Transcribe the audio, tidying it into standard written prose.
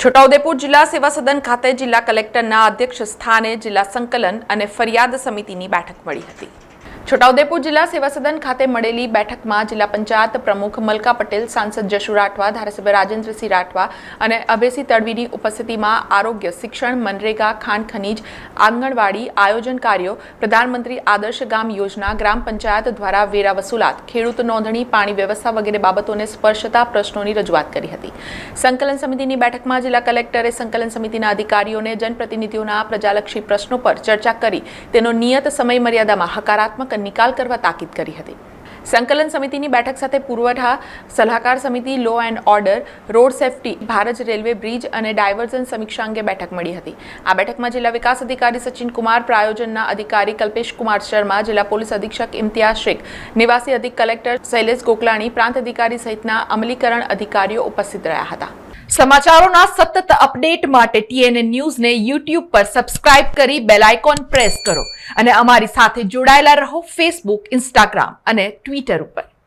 છોટાઉદેપુર જિલ્લા સેવા સદન ખાતે જિલ્લા કલેક્ટરના અધ્યક્ષ સ્થાને જિલ્લા સંકલન અને ફરિયાદ સમિતિની બેઠક મળી હતી। છોટાઉદેપુર જિલ્લા સેવા સદન ખાતે મળેલી બેઠકમાં જિલ્લા પંચાયત પ્રમુખ મલકા પટેલ, સાંસદ જશુ રાઠવા, ધારાસભ્ય રાજેન્દ્રસિંહ રાઠવા અને અભયસિંહ તડવીની ઉપસ્થિતિમાં આરોગ્ય, શિક્ષણ, મનરેગા, ખાણ ખનીજ, આંગણવાડી, આયોજન કાર્યો, પ્રધાનમંત્રી આદર્શ ગામ યોજના, ગ્રામ પંચાયત દ્વારા વેરા વસૂલાત, ખેડૂત નોંધણી, પાણી વ્યવસ્થા વગેરે બાબતોને સ્પર્શતા પ્રશ્નોની રજૂઆત કરી હતી। સંકલન સમિતિની બેઠકમાં જિલ્લા કલેક્ટરે સંકલન સમિતિના અધિકારીઓને જનપ્રતિનિધિઓના પ્રજાલક્ષી પ્રશ્નો પર ચર્ચા કરી તેનો નિયત સમય મર્યાદામાં હકારાત્મક નિકાલ કરવા તાકીદ કરી હતી। સંકલન સમિતિની બેઠક સાથે પુરવઠા સલાહકાર સમિતિ, law and order, road safety, Bharat railway bridge અને ડાયવર્ઝન સમીક્ષા અંગે બેઠક મળી હતી। આ બેઠકમાં જિલ્લા વિકાસ અધિકારી સચિન કુમાર, પ્રાયોજનના અધિકારી કલ્પેશ કુમાર શર્મા, જિલ્લા પોલીસ અધિક્ષક ઇમ્તિયાઝ શેખ, નિવાસી અધિક કલેક્ટર શૈલેષ ગોકલાણી, પ્રાંત અધિકારી સહિતના અમલીકરણ અધિકારીઓ ઉપસ્થિત રહ્યા હતા। સમાચારોના સતત અપડેટ માટે TNN ન્યૂઝને YouTube પર સબસ્ક્રાઇબ કરી બેલ આઇકોન પ્રેસ કરો અને અમારી સાથે જોડાયેલા રહો Facebook, Instagram અને Twitter ઉપર।